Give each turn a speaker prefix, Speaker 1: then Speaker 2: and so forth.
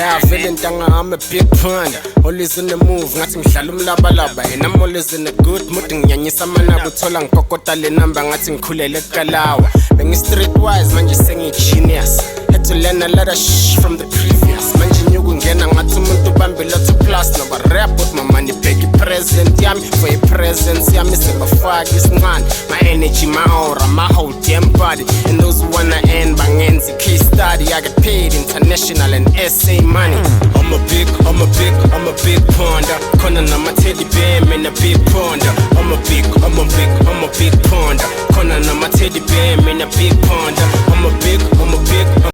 Speaker 1: Yeah, feeling tanga, I'm a big panda. Always in the move, ngathi ngidlala umlabalaba. And I'm always in a good mood, nginyanyisa amanaba uthola ngikokota le number ngathi ngikhulele kalawa. Bengi streetwise manje sengi genius. Had to learn a lot of shh from the previous. Manje nyuku ngena ngathi umuntu ubambe lot of plus. No but rap with my money beg present yami for a presence yami sebafaki isincane. My energy, my aura, my whole damn body. And those who wanna end bangenzi case study. I get paid international and SA money. I'm a big ponder. Kona na my teddy bear, man a big ponder. I'm a big ponder. Kona na my teddy bear, man a big ponder. I'm a